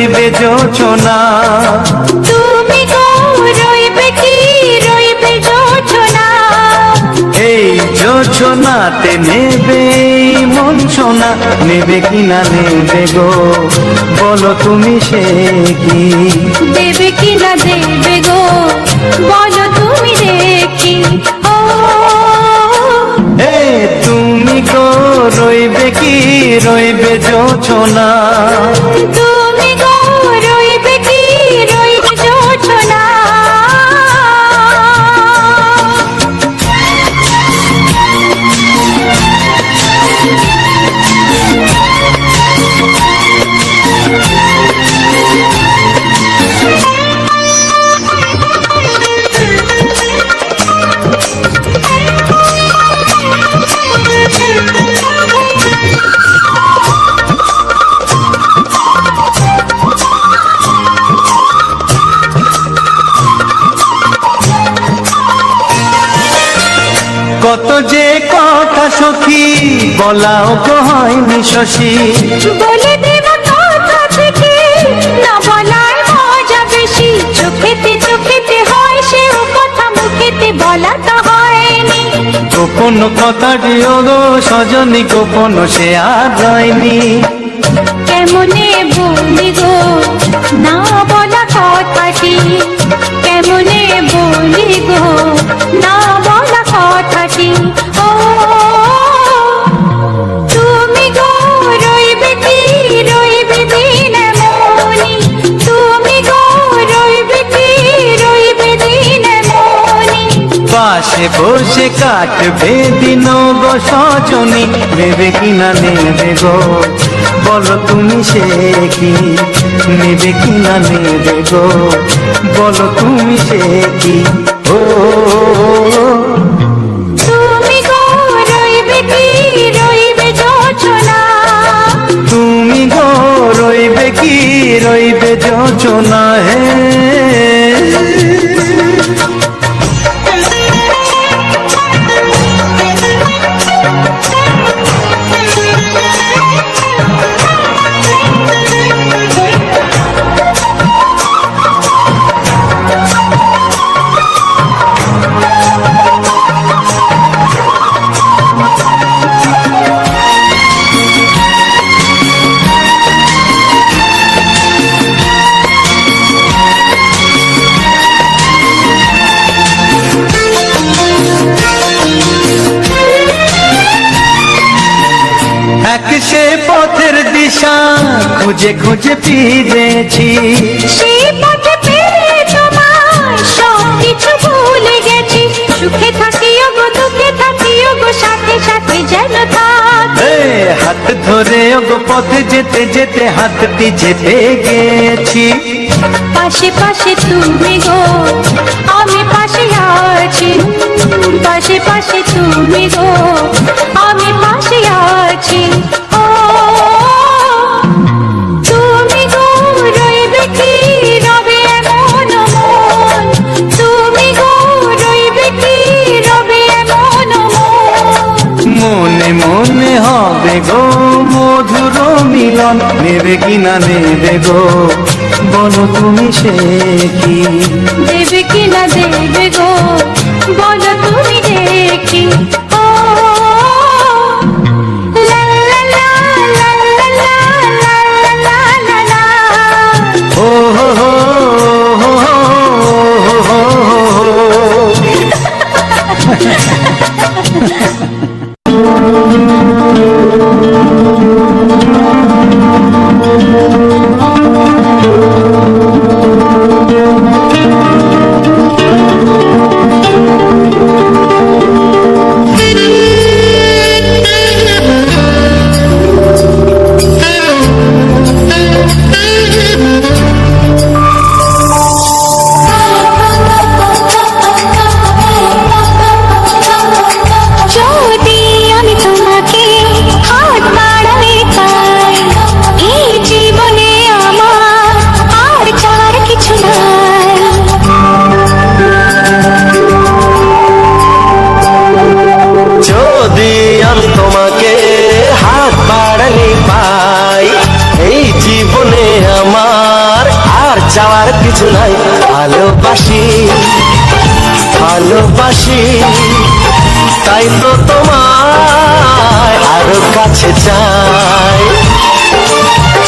রইবে জোছনা। তুমি গো রইবে কি রইবে জোছনা। এই জোছনাতে নেবে মন সোনা, নেবে কিনা নেবে গো বলো তুমি সে কি। দেবে কিনা দেবে গো বলো তুমি দেখি। ও তুমি গো রইবে কি রইবে জোছনা। তুমি গো রইবে কি রইবে জোছনা। কত যে কথা সখী বলাও তো হয়নি শশী। বলে দেব কথা থেকে না বলার মজা বেশি। চোখেতে চোখেতে হয় সেও কথা মুখেতে বলা তো হয়নি। গোপন কথা দিও গো সজনী গোপন সে আর হয়নি। কেমনে বলি গো না বলা কথাটি। কেমনে বলি গো না বলা কথাটি। ও তুমি গো রইবে কি রইবে দিন মনি। তুমি গো রইবে কি রইবে দিন মনি। পাশে বসে কাটবে দিন গো সজনী, নেবে কিনা নেবে গো বলো তুমি সে কি। নেবে কিনা নেবে গো বলো তুমি সে কি। ও তুমি গো রইবে কি রইবে জোছনা। তুমি গো রইবে কি রইবে জোছনা। হে এক সে পথের দিশা খুঁজে খুঁজে ফিরেছি। সেই পথে পেয়ে তোমার সব কিছু ভুলে গেছি। সুখে থাকিও গো দুঃখে থাকিও গো সাথে সাথে যেন থাক। হাত ধরে গো পথে যেতে যেতে হাতটি যেতে গেছি। পাশে পাশে তুমি গো আমি পাশে আছি। পাশে পাশে তুমি গো আমি পাশে আছি। ও তুমি গো রইবে কি রবে এমন মন। তুমি গো রইবে কি রবে এমন মন। মনে মনে হবে গো মধুর মিলন, নেবে কিনা নেবে গো বলো তুমি সে কি। দেবে কিনা দেবে গো বলো তুমি দেখি। ও লা লা লা লা লা লা লা লা লা লা। ও হো হো হো হো হো। ভালোবাসি তাই তো তোমায় আরো কাছে চাই।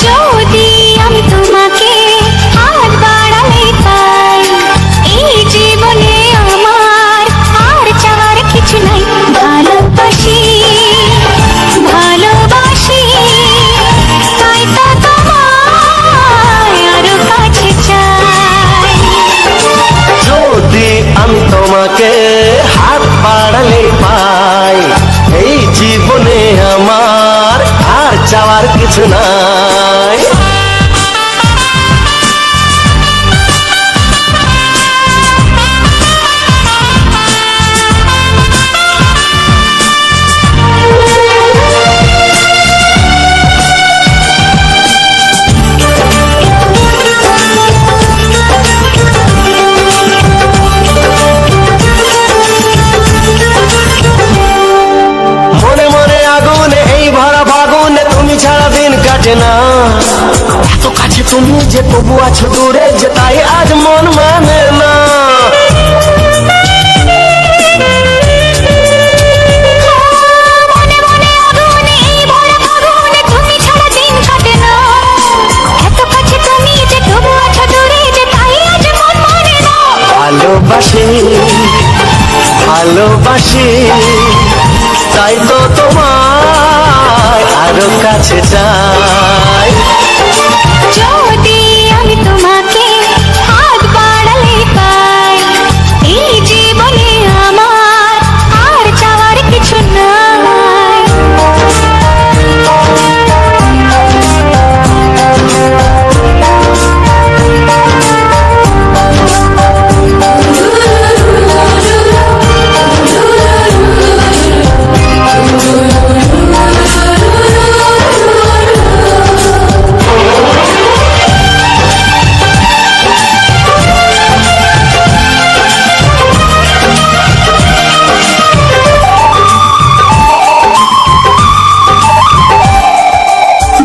যদি আমি তোমাকে হাত বাড়ালে পাই, এই জীবনে আমার আর চাওয়ার কিছু নাই। ভালোবাসি ভালোবাসি তাই তো তোমায় আরো কাছে চাই। যদি আমি তোমাকে হাত বাড়ালে পাই, এই জীবনে আমার আর চাওয়ার কিছু নাই। মনে মনে আগুনে এই ভরা ফাগুনে তুমি ছাড়া দিন কাটে না। এত কাছে তুমি যে তবু আছো দূরে, যে তাই আজ মন মানে না। মনে মনে আগুনে এই ভরা ফাগুনে তুমি ছাড়া দিন কাটে না। এত কাছে তুমি যে তবু আছো দূরে, যে তাই আজ মন মানে না। ভালোবাসি ভালোবাসি তাই তো তোমায় আরো কাছে চাই। যদি আমি তোমাকে হাত বাড়ালে পাই, এই জীবনে আমার আর চাওয়ার কিছু নাই।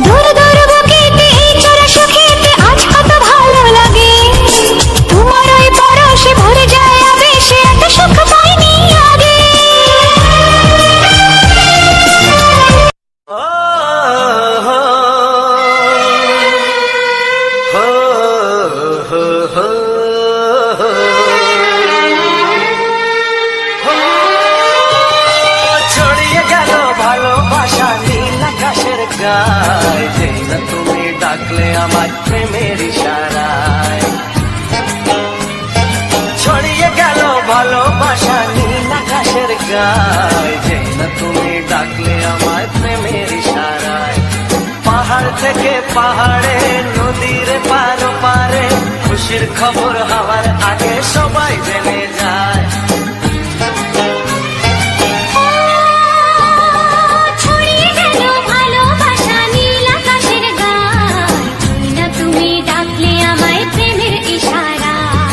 দূর দূর বুকেতে এই চোরা সুখেতে আজ কত ভালো লাগে। তোমার ওই পরশে ভরে যায় আবেশে, এত সুখ পাইনি আগে। ছড়িয়ে গেল ভালোবাসা নীল আকাশের গায়ে, যেই না তুমি ডাকলে আমার প্রেমের ইশারায়। ছড়িয়ে গেল ভালোবাসা নীল আকাশের গায়ে, যেই না তুমি ডাকলে আমার প্রেমের ইশারায়। পাহাড় থেকে পাহাড়ে নদীর পারো পারে, খুশির খবর হওয়ার আগে সবাই জেনে যায়। ছড়িয়ে গেল ভালোবাসা নীল আকাশের গায়ে, তুই না তুমি ডাকলে আমায় প্রেমের ইশারায়।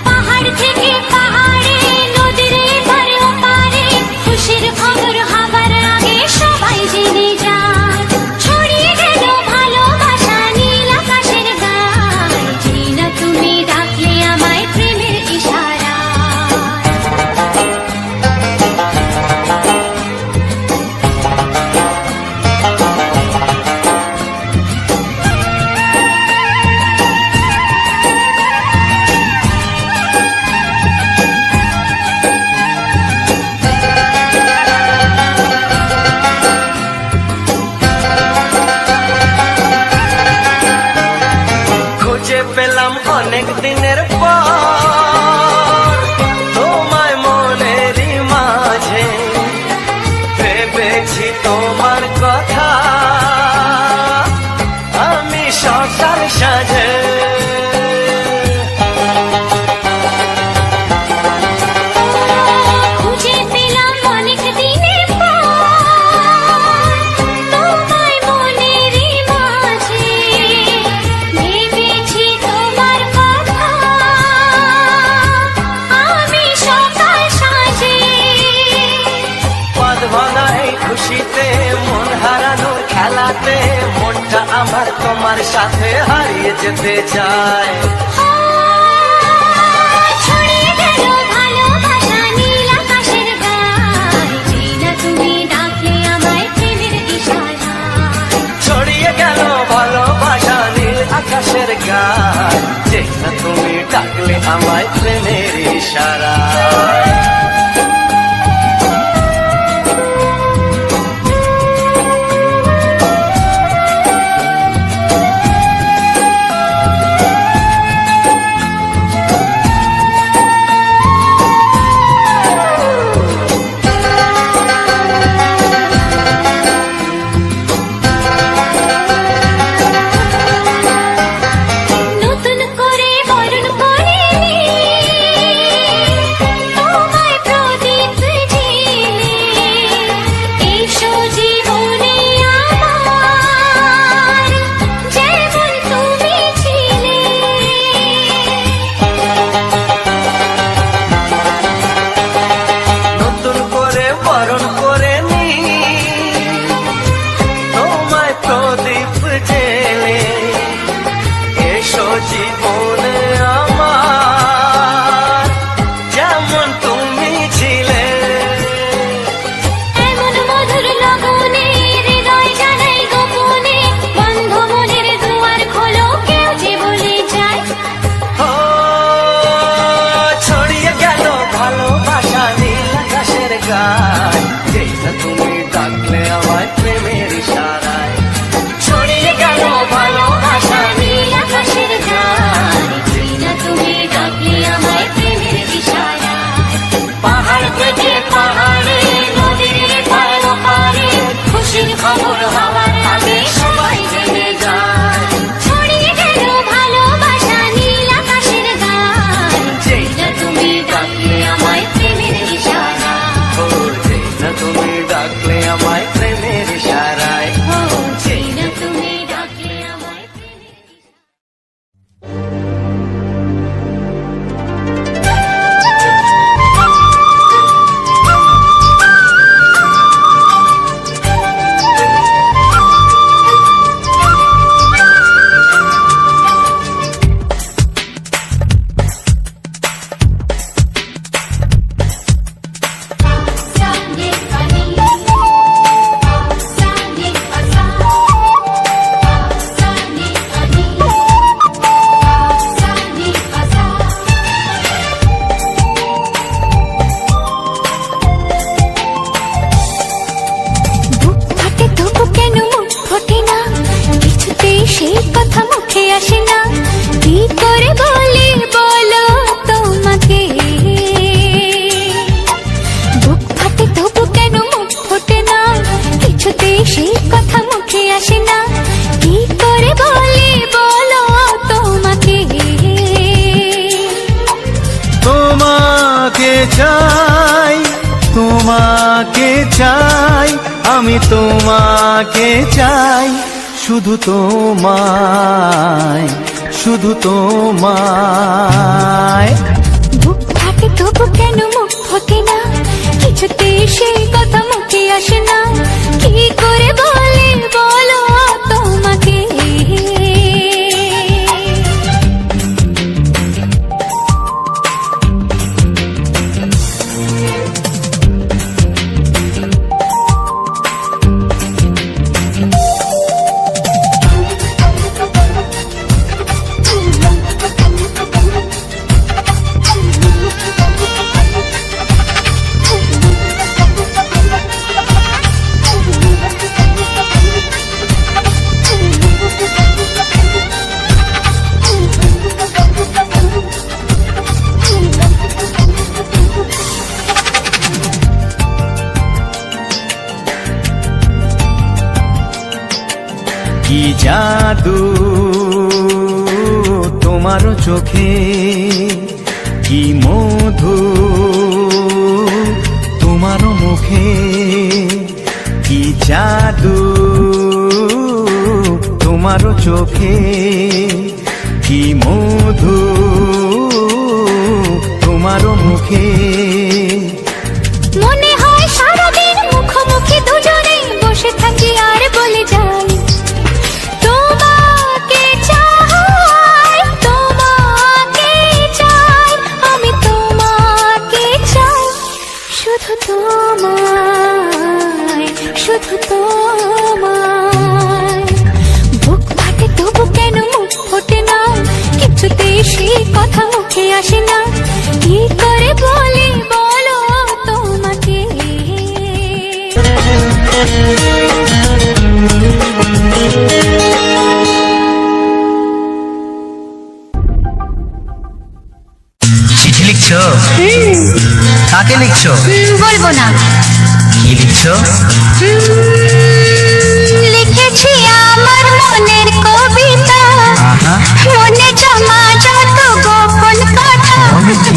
পাহাড় থেকে পাহাড়ে নদীর এপারে ওপারে, খুশির খবর হবার আগে সবাই জেনে যায়। ছড়িয়ে গেল ভালোবাসা নীল আকাশের গায়ে, তুই না তুমি ডাকলে আমায় প্রেমের ইশারায়। খুঁজে পেলাম অনেক দিনের পর তোমায় মনেরই মাঝে, ভেবেছি তোমার কথা আমি সকাল সাজে। খুঁজে পেলাম অনেক দিনের পর তোমায় মনেরই মাঝে, ভেবেছি তোমার কথা আমি সকাল সাজে। পদ ভাঙা এই খুশিতে মন হারানোর খেলাতে, মনটা আমার তোমার সাথে হারিয়ে যেতে চায়। ছড়িয়ে গেল ভালোবাসা নীল গায়, যেই না তুমি ডাকলে আমায় প্রেমের ইশারায়। ছড়িয়ে গেল ভালোবাসা নীল আকাশের গায়, যেই না তুমি ডাকলে আমায় প্রেমের ইশারায়। পাহাড় থেকে পাহাড়ে, নদীর পার পারে, খুশির খবর হওয়ার আগে সবাই জেনে যায়। ছড়িয়ে গেল ভালোবাসা নীল আকাশের গায়, যেই না তুমি ডাকলে আমায় প্রেমের ইশারায়। ও যেই না তুমি ডাকলে আমায় প্রেমের ইশারায়। ও যেই না তুমি ডাকলে আমায় প্রেমের ইশারায়। Sani pani, sani asa, sani pani, sani asa. বুক ফাটে তবু কেন মুখ ফোটে না, কিছুতেই সেই কথা মুখে আসে না। কি করে বলি বলো তোমাকে, বুক ফাটে তবু কেন মুখ ফোটে না, কিছুতেই সেই কথা মুখে আসে না। কি করে বলি বলো তোমাকে। তোমাকে চাই, তোমাকে চাই, আমি তোমাকে চাই, শুধু তোমায়, শুধু তোমায়। বুক ফাটে তবু কেন মুখ ফোটে না, কিছুতেই সেই কথা মুখে আসে না। কি করে বলি বলো তোমাকে। কি জাদু তোমার চোখে, কি মধু তোমার মুখে, কি জাদু তোমার চোখে, কি মধু তোমার মুখে। মনে হয় সারাদিন মুখোমুখি দুজনে বসে থাকি আর বলে যাই, তোমাকে চাই, তোমাকে চাই, আমি তোমাকে চাই, শুধু তোমায়, শুধু তোমায়। বুক ফাটে তবু কেন মুখ ফোটে না, কিছুতেই সেই কথা মুখে আসে না। কি করে বলি বলো তোমাকে। চিঠি লিখছো? কাকে লিখছো? বলবো না। কি লিখছো? লিখেছি আমার মনের কবিতা, আহা, মনে জমা যত গোপন কথা। বলো কি?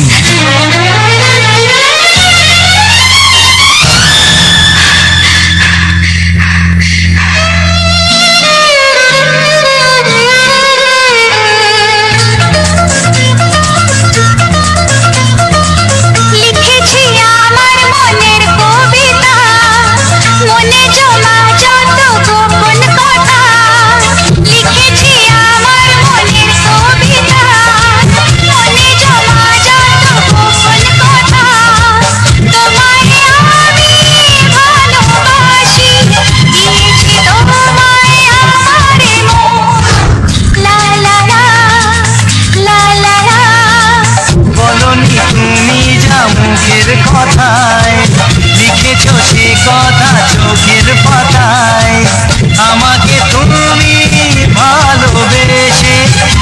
লিখেছি আমার মনের কবিতা, মনে জমা যত গোপন কথা। লিখেছি আমার মনের কবিতা, মনে জমা যত গোপন কথা। তোমায় আমি ভালোবাসি, দিয়েছি তোমায় আমার মন। লা লা লা, লা লা লা। বলনি তুমি যা মুখের কথায়, লিখেছো সে কথা চোখের পাতায়, আমাকে তুমি ভালোবেসে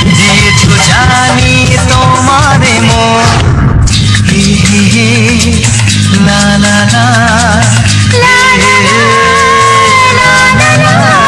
দিয়েছো জানি তোমারে মন। হি হি হি, লা লা লা, লা লা লা, লা লা লা।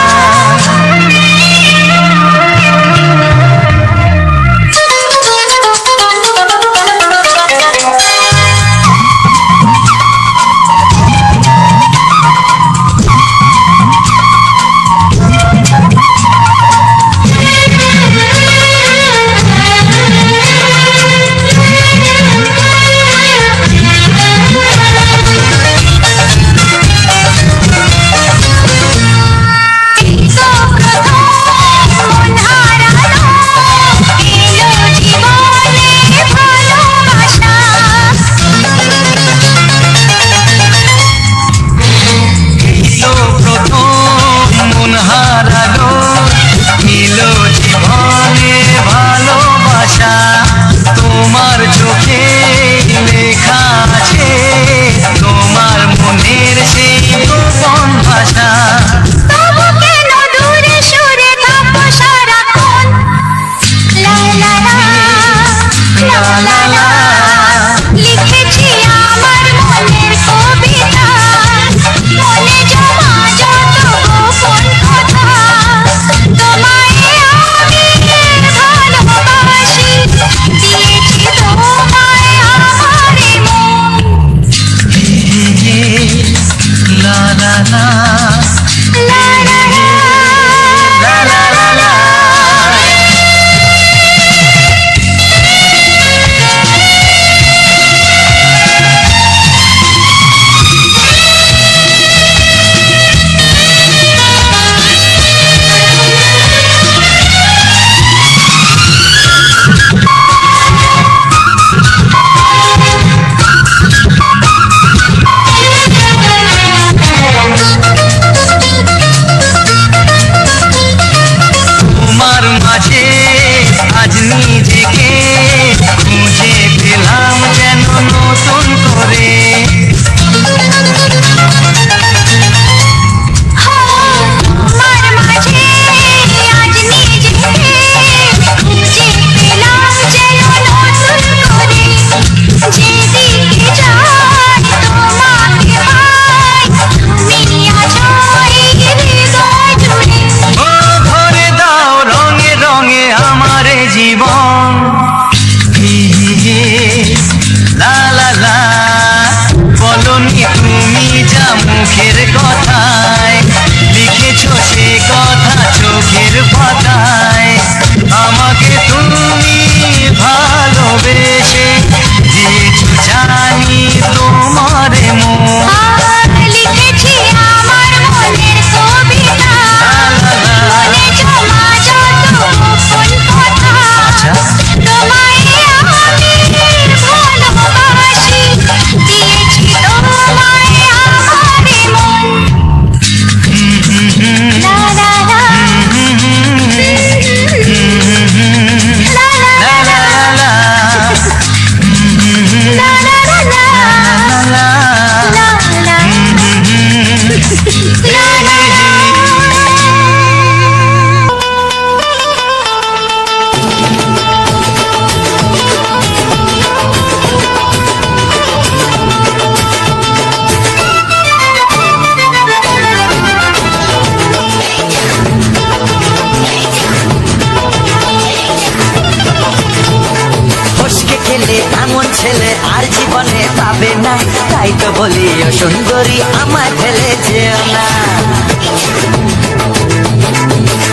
ছেলে আর জীবনে পাবে না, তাই তো বলি ও সুন্দরী আমায় ফেলে যেও না।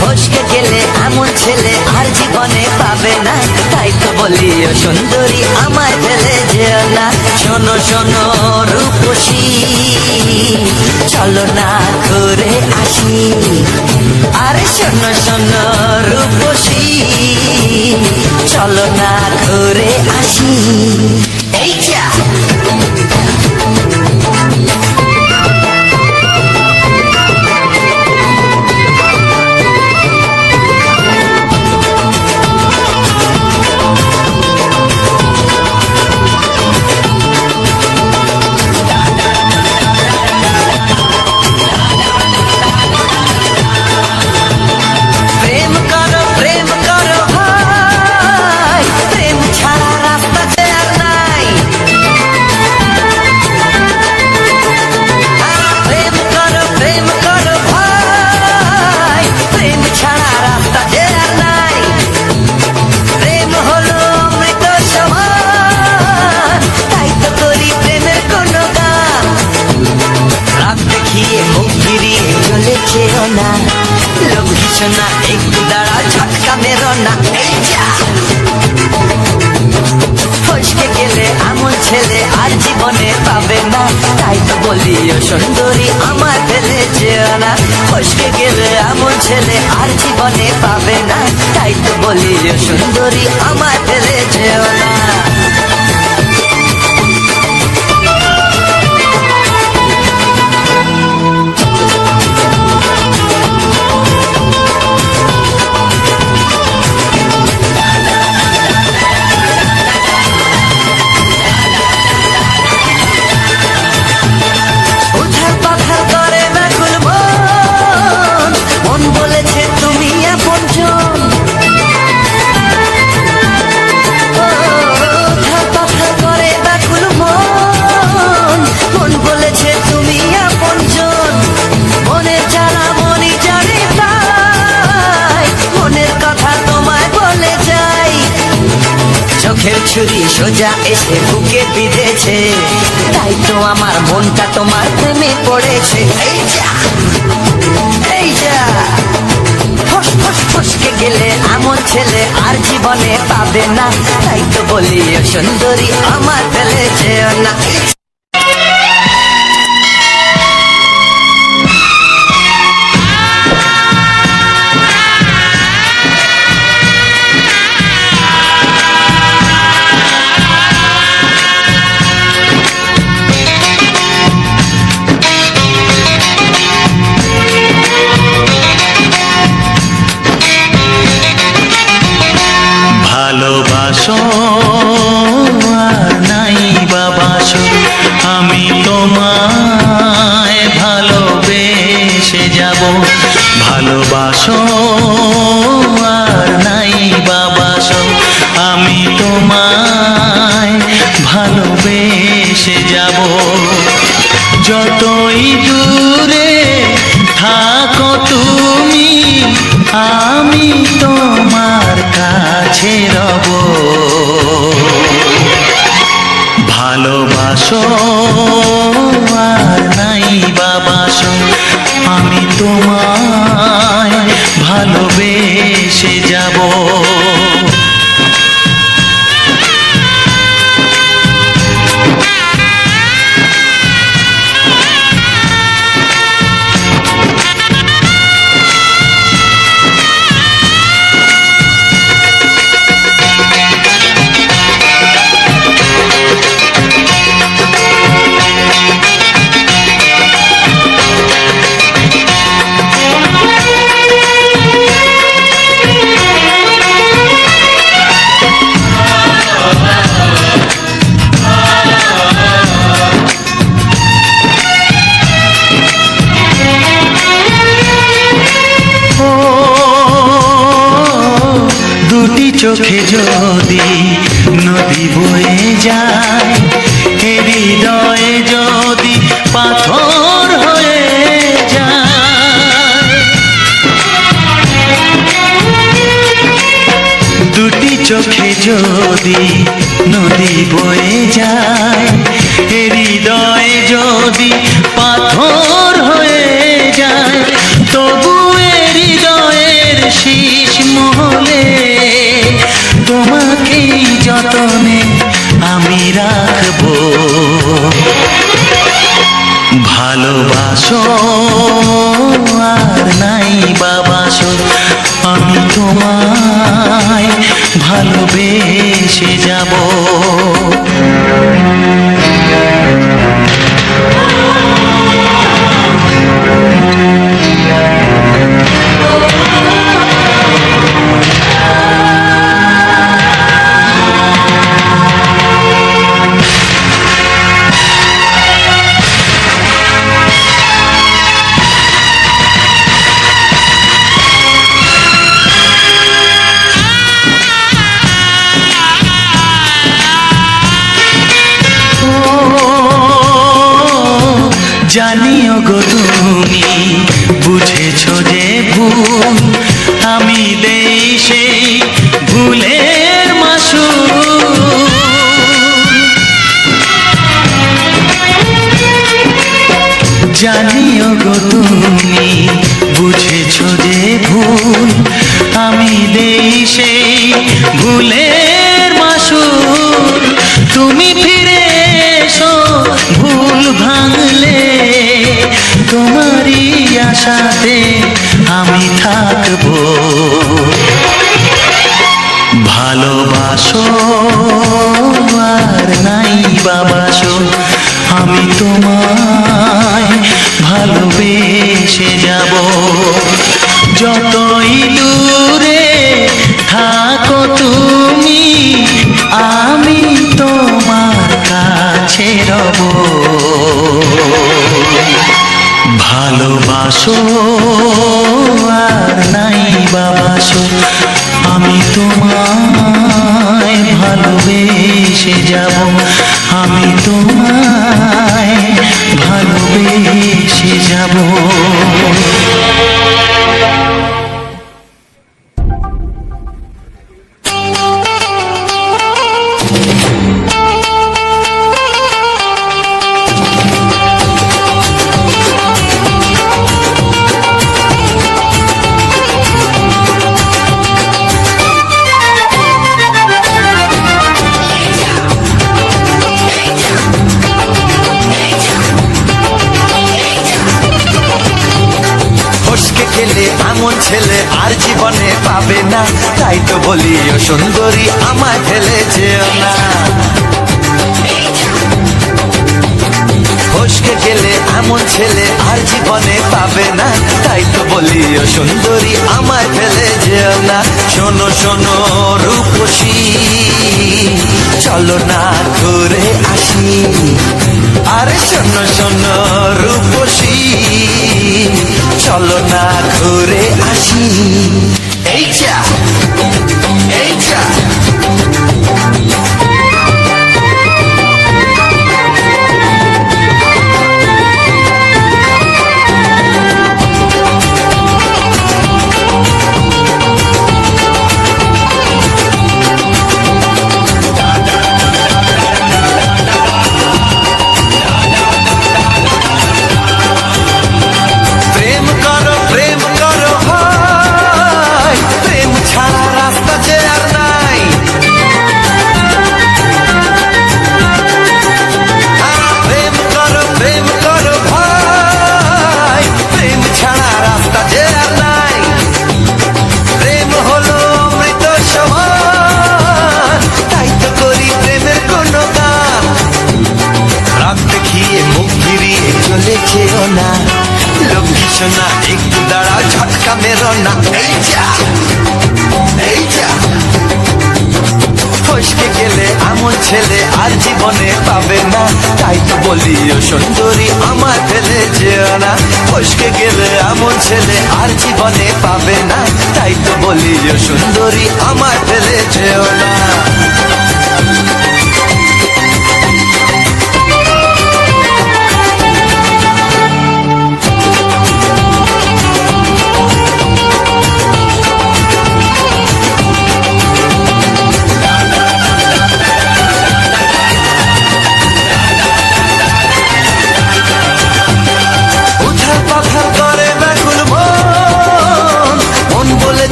ফসকে গেলে এমন ছেলে আর জীবনে পাবে না, তাই তো বলি ও সুন্দরী আমায় ফেলে যেও না। শোনো শোনো রূপসী, চলো না ঘুরে আসি। আরে শোনো শোনো রূপসী, চলো না ঘুরে আসি। এই যা দেখিয়ে মুখ ফিরিয়ে চলে যেও না, লোক ভীষণা একটু দাঁড়া, ঝটকা মেরো না। এই যা ফসকে গেলে এমন ছেলে আর জীবনে পাবে না, তাই তো বলি ও সুন্দরী আমার ফেলে যেও না। ফসকে গেলে এমন ছেলে আর জীবনে পাবে না, তাই তো বলি ও সুন্দরী আমার ফেলে যেও না। চোখের ছুরি সোজা এসে বুকে বিঁধেছে, তাই তো আমার মনটা তোমার প্রেমে পড়েছে। এই যা এই যা ফস ফস ফসকে গেলে এমন ছেলে আর জীবনে পাবে না, তাই তো বলি ও সুন্দরী আমার ফেলে যেও না। ভালোবাসো আর নাই বাবাসো, আমি তোমায় ভালোবেসে যাব। ভালোবাসো আর নাই বাবাসো, আমি তোমায় ভালোবেসে যাব। যতই দূরে থাকো তুমি, আমি তোমার কাছে রব। ভালোবাসো আর নাই বাবাসো, আমি তোমায় ভালোবেসে যাব। চোখে যদি নদী বয়ে যায়, হৃদয়ে যদি পাথর হয়ে যায়। দুটি চোখে যদি নদী বয়ে যায়, হৃদয়ে যদি পাথর হয়ে যায়, তবু হৃদয়ের শীষ মহলে তোমাকেই যতনে আমি রাখবো। ভালোবাসো আর নাই বাবাসো, আমি তোমায় ভালোবেসে যাব। জানিও গো তুমি বুঝেছো যে ভুল, আমি দেই সেই ভুলের মাসুল। জানিও তোমায় ভালোবেসে যাব। যতই দূরে থাকো তুমি, আমি তোমার কাছে রব। ভালোবাসো আর নাই বাবাসো, আমি তোমায় ভালোবেসে যাব। আমি তোমায় ভালোবেসে যাব। এমন ছেলে আর জীবনে পাবে না, তাই তো বলি ও সুন্দরী আমায় ফেলে যেও না। ফসকে গেলে এমন ছেলে আর জীবনে পাবে না, তাই তো বলি ও সুন্দরী আমায় ফেলে যেও না। শোনো শোনো রূপসী, চলো না ঘুরে আসি। আরে শোনো শোনো রূপসী, চলো না ঘুরে আসি। এই যা এই যা না, একটু দাঁড়াও ঝটকা মেরো না। এই যা এই যা ফসকে গেলে এমন ছেলে আর জীবনে পাবে না, তাই তো বলি ও সুন্দরী আমায় ফেলে যেও না। ফসকে গেলে এমন ছেলে আর জীবনে পাবে না, তাই তো বলি ও সুন্দরী আমায় ফেলে যেও না।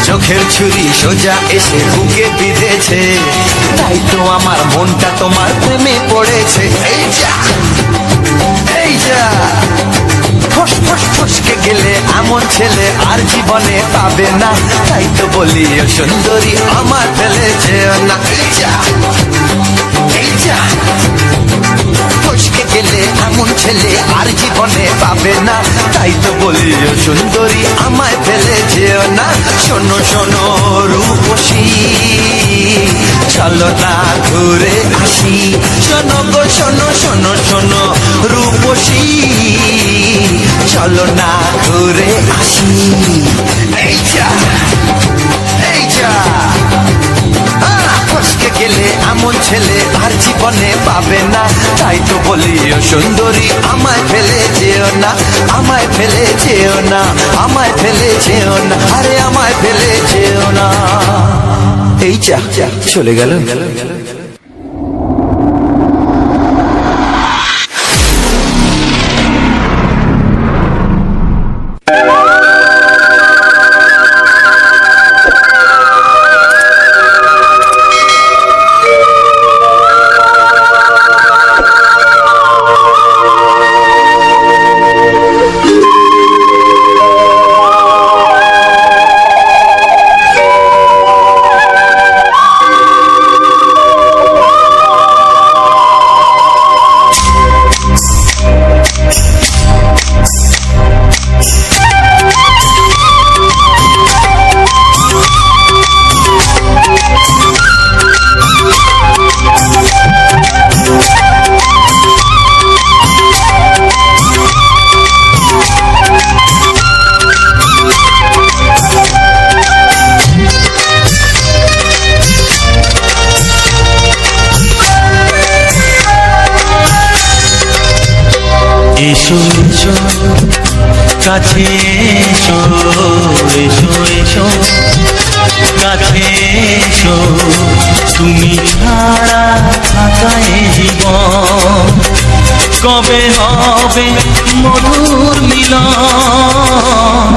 চোখের ছুরি সোজা এসে বুকে বিঁধেছে, তাই তো আমার মনটা তোমার প্রেমে পড়েছে। এই যা এই যা ফস ফস ফসকে গেলে এমন ছেলে আর জীবনে পাবে না, তাই তো বলি ও সুন্দরী আমার ফেলে যেও না। এই যা এই যা ফসকে গেলে এমন ছেলে আর জীবনে পাবে না, তাই তো বলি ও সুন্দরী আমায় ফেলে যেও না। শোনো শোনো রূপসী, চলো না ঘুরে আসি। শোনো গো শোনো শোনো শোনো রূপসী, চলো না ঘুরে আসি। এই যা এই যা ফসকে গেলে এমন ছেলে আর জীবনে পাবে না, তাই তো বলি ও সুন্দরী আমায় ফেলে যেও না। আমায় ফেলে যেও না, আমায় ফেলে যেও না, আরে আমায় ফেলে যেও না। এই যা চলে গেল। কাছে এসো এসো এসো কাছে এসো তুমি ছাড়া থাকায় জীবন কবে হবে মধুর মিলন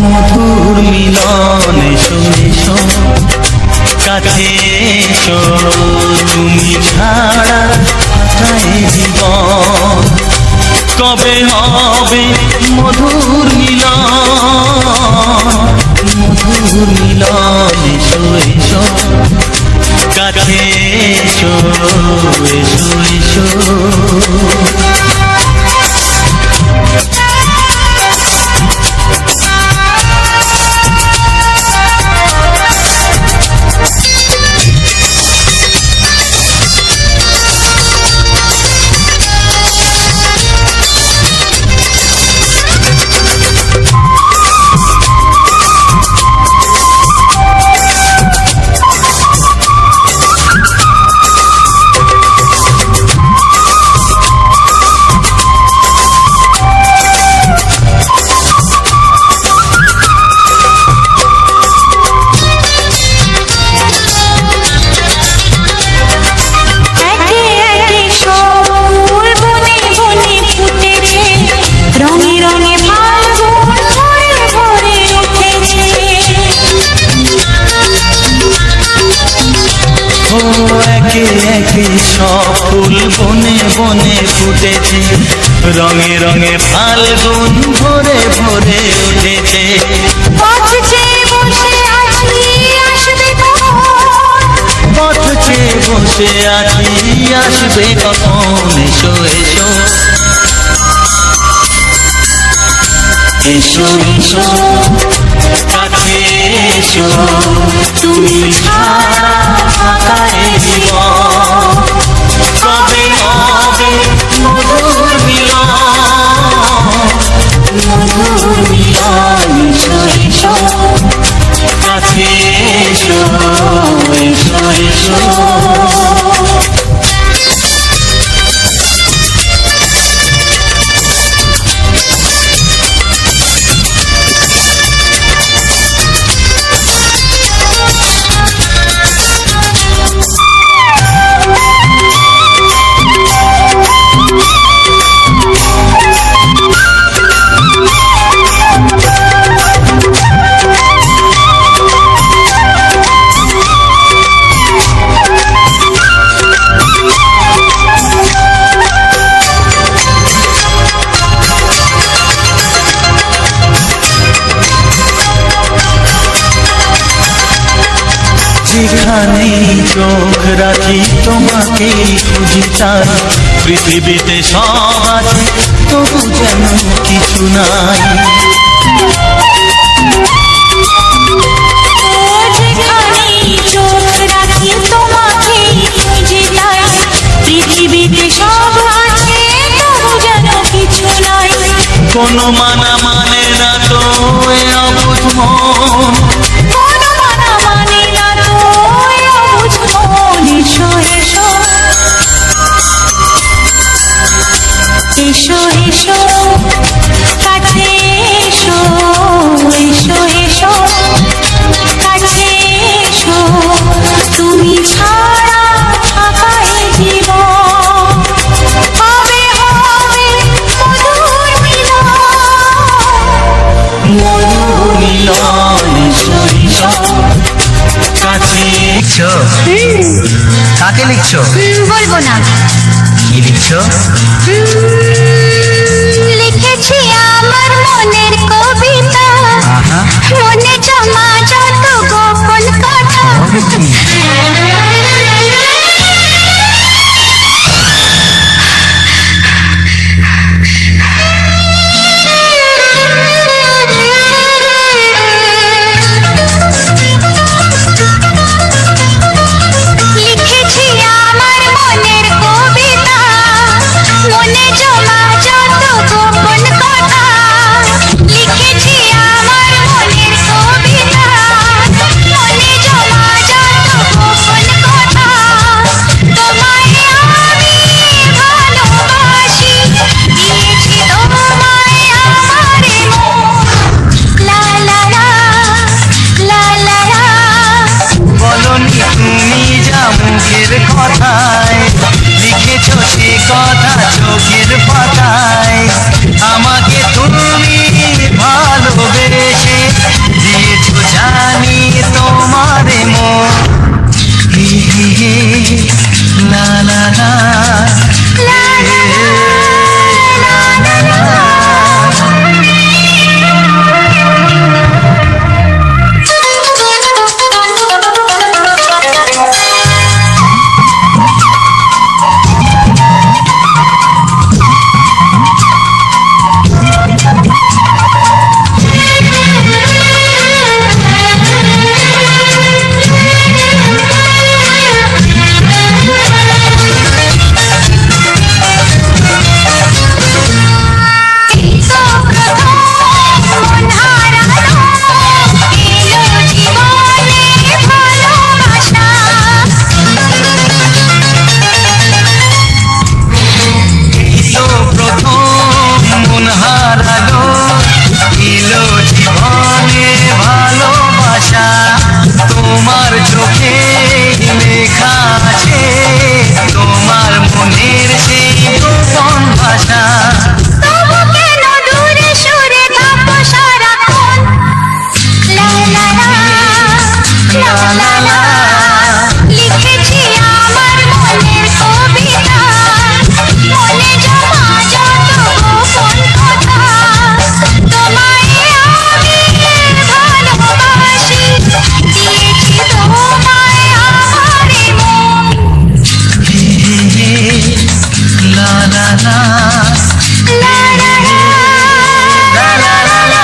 মধুর মিলন এসো এসো কাছে এসো তুমি ছাড়া থাকায় জীবন কবে হবে মধুর মিলন মধুর মিলন এসো এসো কাছে এসো এসো এসো একে একে সব ফুল বনে বনে ফুটেছে রঙে রঙে ফাল্গুন ভরে ভরে উঠেছে পথ চেয়ে বসে আছি আসবে কখন এসো এসো এসো এসো কাছে এসো তুমি ছাড়া থাকায় জীবন কবে হবে মধুর মিলন এসো এসো কাছে এসো এসো এসো যেখানেই চোখ রাখি তোমাকেই খুঁজি তাই পৃথিবীতে সব আছে তবু যেন কিছু নাই যেখানেই চোখ রাখি তোমাকেই খুঁজি তাই পৃথিবীতে সব আছে তবু যেন কিছু নাই কোনো মানা মানে না তো এ অবুঝ মন এসো এসো কাছে এসো এসো এসো কাছে এসো তুমি ছাড়া থাকায় জীবন হবে হবে মধুর মিলন এসো এসো কাছে এসো কাকে লিখছো বলবো না কি লিখছো লিখেছি আমার মনের কবিতা মনে জমা যত গোপন কথা লিখেছি আমার মনের কবিতা মনে জমা যত গোপন কথা লিখেছি আমার মনের কবিতা মনে জমা যত গোপন কথায়, লিখেছো সে কথা চোখের পাতায়। আমাকে তুমি ভালোবেসে দিয়েছো জানি তোমারে মন। হি হি হি, লা লা লা, লা লা লা, লা লা লা। তোমার চোখে লেখা আছে তোমার মনের সেই গোপন ভাষা। তবু কেন দূরে সরে থাকো সারাক্ষণ? লা লা লা, লা লা লা। লিখেছি আমার মনের কবিতা, মনে জমা যত গোপন কথা। তোমায় আমি ভালোবাসি, দিয়েছি তোমায় আমারে মন। লা লা লা, লা লা লা, লা লা লা লা।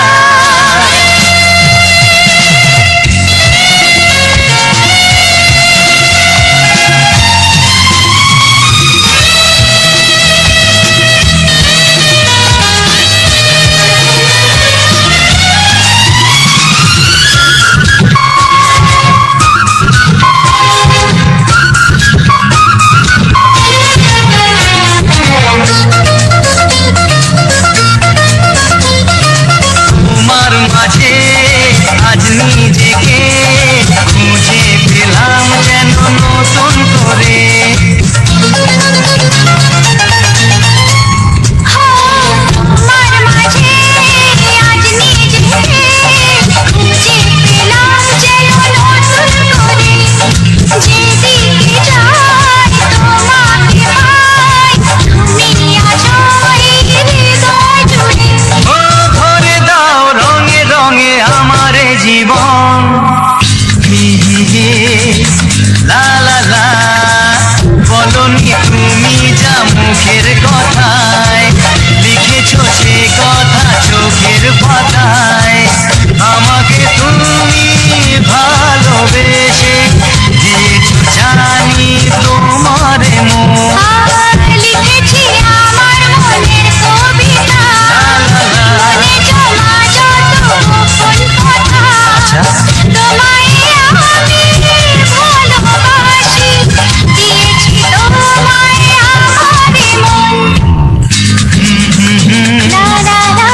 তোমার মাঝে আজ নিজেকে খুঁজে পেলাম যেন নতুন করে। তোমার মাঝে আজ নিজেকে খুঁজে পেলাম যেন নতুন করে। যেদিকে যাই তোমাকে পাই, তুমি আছো এই হৃদয় জুড়ে। ও ভরে দাও রঙে রঙে আমারে জীবন। হি হি হি, লা লা লা। বলনি তুমি যা মুখের কথায়, লিখেছো সে কথা চোখের পাতায়। আমাকে তুমি ভালোবেসে দিয়েছো জানি তোমারে মন। লিখেছি আমার মনের কবিতা, মনে জমা যত গোপন কথা। তোমায় আমি ভালোবাসি, দিয়েছি তোমায় আমারে মন। লা লা লা,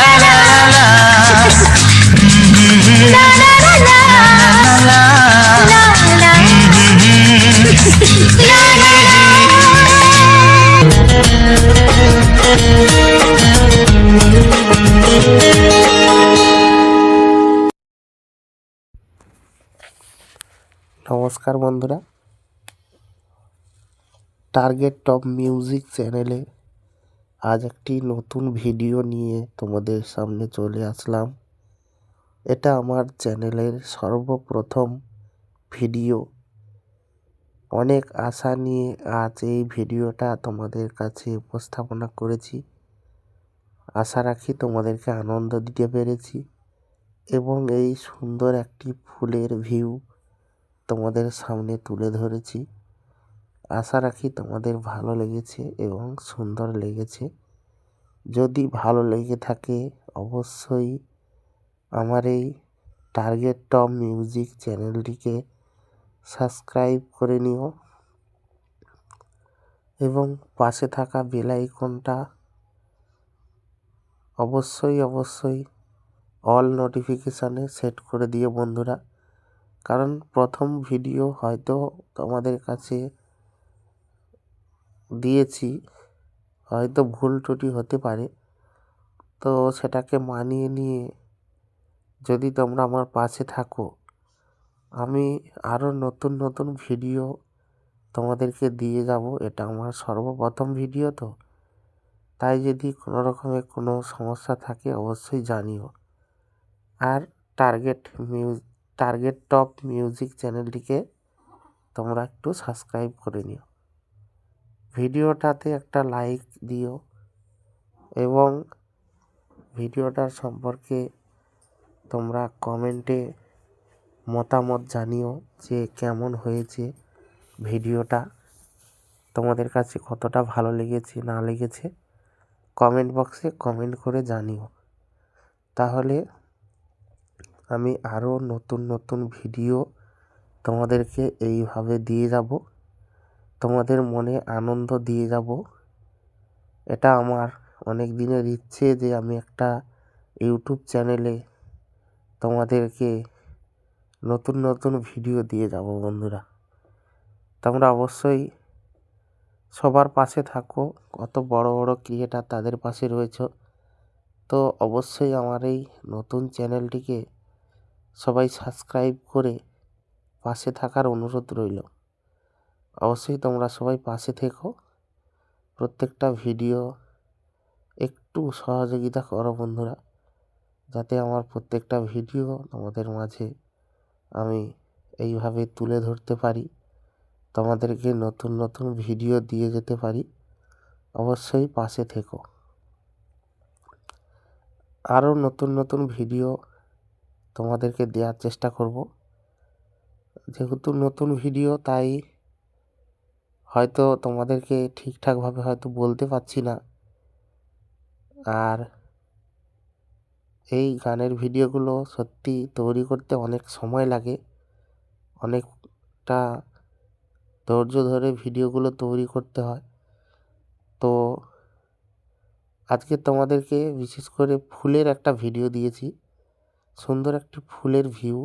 লা লা লা লা লা, লা লা লা, লা লা। লা লা নমস্কার বন্ধুরা, টার্গেট টপ মিউজিক চ্যানেলে আজ একটি নতুন ভিডিও নিয়ে তোমাদের সামনে চলে আসলাম। এটা আমার চ্যানেলের সর্বপ্রথম ভিডিও। অনেক আশা নিয়ে আজ এই ভিডিওটা তোমাদের কাছে উপস্থাপনা করেছি। আশা রাখি তোমাদেরকে আনন্দ দিতে পেরেছি এবং এই সুন্দর একটি ফুলের ভিউ তোমাদের সামনে তুলে ধরেছি। আশা রাখি তোমাদের ভালো লেগেছে এবং সুন্দর লেগেছে। যদি ভালো লেগে থাকে অবশ্যই আমার এই টার্গেট টপ মিউজিক চ্যানেলটিকে সাবস্ক্রাইব করে নিও এবং পাশে থাকা বেল আইকনটা অবশ্যই অল নোটিফিকেশানে সেট করে দিও বন্ধুরা, কারণ প্রথম ভিডিও হয়তো তোমাদের কাছে দিয়েছি, হয়তো ভুল ত্রুটি হতে পারে, তো সেটাকে মানিয়ে নিয়ে যদি তোমরা আমার পাশে থাকো, আমি আরও নতুন নতুন ভিডিও তোমাদেরকে দিয়ে যাব। এটা আমার সর্বপ্রথম ভিডিও, তো তাই যদি কোনো রকমের কোনো সমস্যা থাকে অবশ্যই জানিও। আর টার্গেট টার্গেট টপ মিউজিক চ্যানেলটিকে তোমরা একটু সাবস্ক্রাইব করে নিও, ভিডিওটাতে একটা লাইক দিও এবং ভিডিওটার সম্পর্কে তোমরা কমেন্টে মতামত জানিও যে কেমন হয়েছে ভিডিওটা, তোমাদের কাছে কতটা ভালো লেগেছে না লেগেছে কমেন্ট বক্সে কমেন্ট করে জানিও। তাহলে আমি আরও নতুন নতুন ভিডিও তোমাদেরকে এইভাবে দিয়ে যাব, তোমাদের মনে আনন্দ দিয়ে যাব। এটা আমার অনেক দিনের ইচ্ছে যে আমি একটা ইউটিউব চ্যানেলে তোমাদেরকে নতুন নতুন ভিডিও দিয়ে যাব। বন্ধুরা, তোমরা অবশ্যই সবার পাশে থাকো, কত বড় বড় ক্রিয়েটার তাদের পাশে রয়েছে, তো অবশ্যই আমার এই নতুন চ্যানেলটিকে সবাই সাবস্ক্রাইব করে পাশে থাকার অনুরোধ রইল। অবশ্যই তোমরা সবাই পাশে থেকো, প্রত্যেকটা ভিডিও একটু সহযোগিতা করো বন্ধুরা, যাতে আমার প্রত্যেকটা ভিডিও তোমাদের মাঝে আমি এইভাবে তুলে ধরতে পারি, তোমাদেরকে নতুন নতুন ভিডিও দিয়ে যেতে পারি। অবশ্যই পাশে থেকো, আরও নতুন নতুন ভিডিও তোমাদেরকে দেওয়ার চেষ্টা করব। যেহেতু নতুন ভিডিও, তাই হয়তো তোমাদেরকে ঠিকঠাকভাবে হয়তো বলতে পারছি না। আর এই গানের ভিডিওগুলো সত্যি তৈরি করতে অনেক সময় লাগে, অনেকটা ধৈর্য ধরে ভিডিওগুলো তৈরি করতে হয়। তো আজকে তোমাদেরকে বিশেষ করে ফুলের একটা ভিডিও দিয়েছি, সুন্দর একটি ফুলের ভিউ,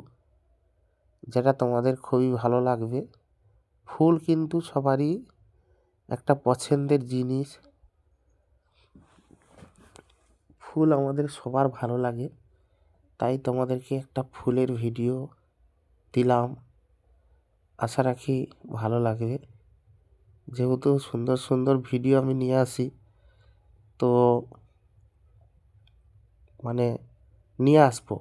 যেটা তোমাদের খুবই ভালো লাগবে। ফুল কিন্তু সবারই একটা পছন্দের জিনিস, ফুল আমাদের সবার ভালো লাগে, তাই তোমাদেরকে একটা ফুলের ভিডিও দিলাম। আশা রাখি ভালো লাগবে। যেহেতু সুন্দর সুন্দর ভিডিও আমি নিয়ে আসি, তো মানে নিয়ে আসবো,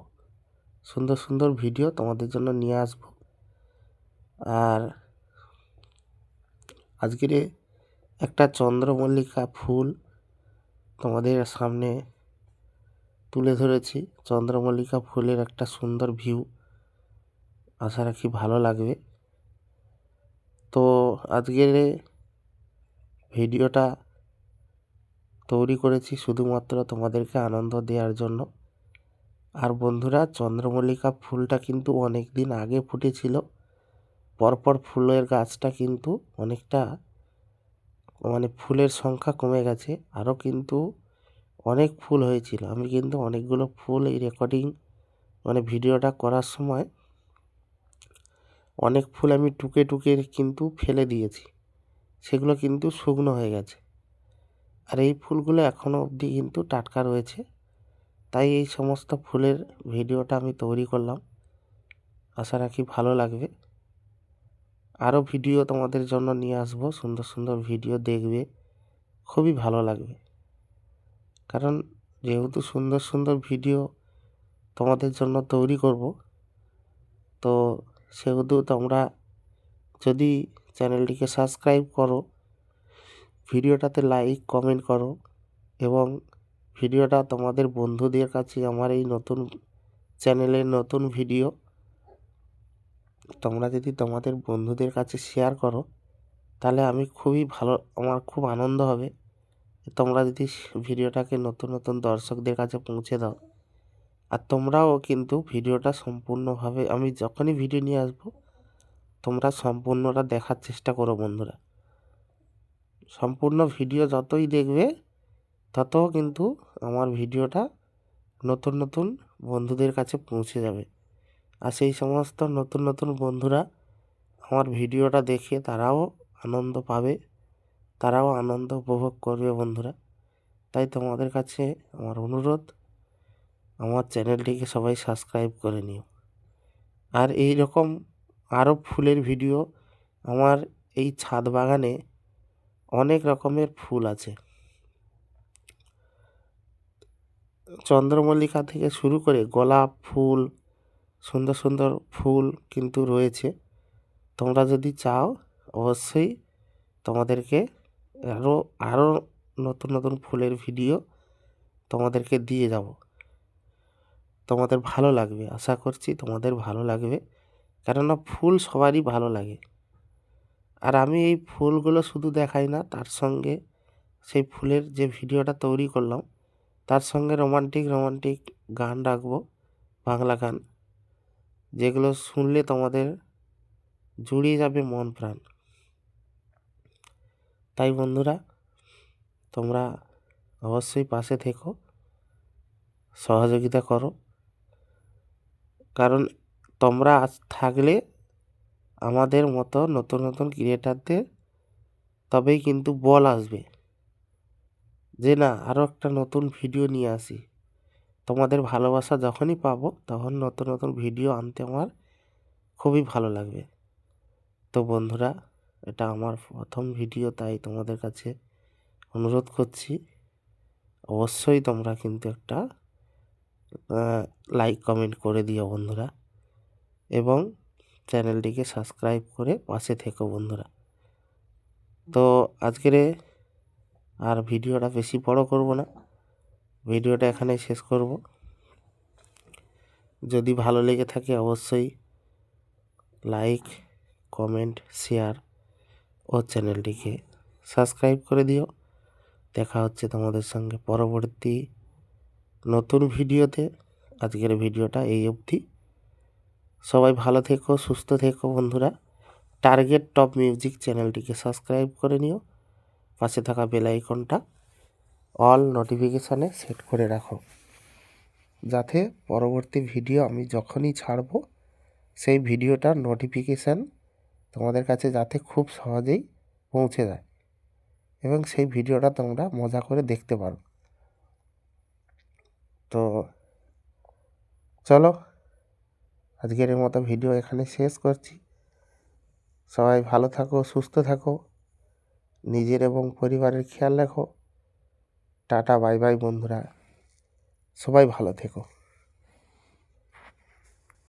সুন্দর সুন্দর ভিডিও তোমাদের জন্য নিয়ে আসবো। আর আজকের একটা চন্দ্রমল্লিকা ফুল তোমাদের সামনে তুলে ধরেছি, চন্দ্রমল্লিকা ফুলের একটা সুন্দর ভিউ, আশা রাখি ভালো লাগবে। তো আজকের ভিডিওটা তৈরি করেছি শুধুমাত্র তোমাদেরকে আনন্দ দেওয়ার জন্য। আর বন্ধুরা, চন্দ্রমল্লিকা ফুলটা কিন্তু অনেক দিন আগে ফুটেছিল, পরপর ফুলের গাছটা কিন্তু অনেকটা ফুলের সংখ্যা কমে গেছে, আরও কিন্তু অনেক ফুল হয়েছিল। আমি কিন্তু অনেকগুলো ফুল এই রেকর্ডিং ভিডিওটা করার সময় অনেক ফুল আমি টুকে টুকে কিন্তু ফেলে দিয়েছি, সেগুলো কিন্তু শুকনো হয়ে গেছে। আর এই ফুলগুলো এখনও অবধি কিন্তু টাটকা রয়েছে, তাই এই সমস্ত ফুলের ভিডিওটা আমি তৈরি করলাম। আশা রাখি ভালো লাগবে। আরও ভিডিও তোমাদের জন্য নিয়ে আসবো, সুন্দর সুন্দর ভিডিও দেখবে, খুবই ভালো লাগবে। কারণ যেহেতু সুন্দর সুন্দর ভিডিও তোমাদের জন্য তৈরি করব, তো সেহেতু তোমরা যদি চ্যানেলটিকে সাবস্ক্রাইব করো, ভিডিওটাতে লাইক কমেন্ট করো এবং ভিডিওটা তোমাদের বন্ধুদের কাছে, আমার এই নতুন চ্যানেলের নতুন ভিডিও তোমরা যদি তোমাদের বন্ধুদের কাছে শেয়ার করো, তাহলে আমি খুবই ভালো, আমার খুব আনন্দ হবে। তোমরা যদি ভিডিওটাকে নতুন নতুন দর্শকদের কাছে পৌঁছে দাও। আর তোমরাও কিন্তু ভিডিওটা সম্পূর্ণভাবে, আমি যখনই ভিডিও নিয়ে আসবো তোমরা সম্পূর্ণটা দেখার চেষ্টা করো বন্ধুরা। সম্পূর্ণ ভিডিও যতই দেখবে তত কিন্তু আমার ভিডিওটা নতুন নতুন বন্ধুদের কাছে পৌঁছে যাবে। আর সেই সমস্ত নতুন নতুন বন্ধুরা আমার ভিডিওটা দেখে তারাও আনন্দ পাবে, তারাও আনন্দ উপভোগ করবে বন্ধুরা। তাই তোমাদের কাছে আমার অনুরোধ, আমার চ্যানেলটিকে সবাই সাবস্ক্রাইব করে নিও। আর এই রকম আরও ফুলের ভিডিও, আমার এই ছাদ বাগানে অনেক রকমের ফুল আছে। চন্দ্রমল্লিকা থেকে শুরু করে গোলাপ ফুল, সুন্দর সুন্দর ফুল কিন্তু রয়েছে। তোমরা যদি চাও অবশ্যই তোমাদেরকে আরও আরও নতুন নতুন ফুলের ভিডিও তোমাদেরকে দিয়ে যাব। তোমাদের ভালো লাগবে, আশা করছি তোমাদের ভালো লাগবে, কেননা ফুল সবারই ভালো লাগে। আর আমি এই ফুলগুলো শুধু দেখাই না, তার সঙ্গে সেই ফুলের যে ভিডিওটা তৈরি করলাম তার সঙ্গে রোমান্টিক রোমান্টিক গান রাখবো, বাংলা গান, যেগুলো শুনলে তোমাদের জুড়িয়ে যাবে মন প্রাণ। তাই বন্ধুরা, তোমরা অবশ্যই পাশে থেকো, সহযোগিতা করো, কারণ তোমরা আজ থাকলে আমাদের মতো নতুন নতুন ক্রিয়েটারদের তবেই কিন্তু বল আসবে যে না, আরও একটা নতুন ভিডিও নিয়ে আসি। তোমাদের ভালোবাসা যখনই পাবো তখন নতুন নতুন ভিডিও আনতে আমার খুবই ভালো লাগবে। তো বন্ধুরা, এটা আমার প্রথম ভিডিও, তাই তোমাদের কাছে অনুরোধ করছি অবশ্যই তোমরা কিন্তু একটা লাইক কমেন্ট করে দিও বন্ধুরা, এবং চ্যানেলটিকে সাবস্ক্রাইব করে পাশে থেকো বন্ধুরা। তো আজকের আর ভিডিওটা বেশি বড় করব না, ভিডিওটা এখানেই শেষ করব। যদি ভালো লেগে থাকে অবশ্যই লাইক, কমেন্ট, শেয়ার ও চ্যানেলটিকে সাবস্ক্রাইব করে দিও। দেখা হচ্ছে তোমাদের সঙ্গে পরবর্তী নতুন ভিডিওতে। আজকের ভিডিওটা এই অবধি। সবাই ভালো থেকো, সুস্থ থেকো বন্ধুরা। টার্গেট টপ মিউজিক চ্যানেলটিকে সাবস্ক্রাইব করে নিও, পাশে থাকা বেল আইকনটা অল নোটিফিকেশানে সেট করে রাখো, যাতে পরবর্তী ভিডিও আমি যখনই ছাড়ব সেই ভিডিওটার নোটিফিকেশান তোমাদের কাছে যাতে খুব সহজেই পৌঁছে যায় এবং সেই ভিডিওটা তোমরা মজা করে দেখতে পারো। তো চলো, আজকের মতো ভিডিও এখানে শেষ করছি। সবাই ভালো থাকো, সুস্থ থাকো, নিজের এবং পরিবারের খেয়াল রাখো। টাটা, বাই বাই বন্ধুরা, সবাই ভালো থেকো।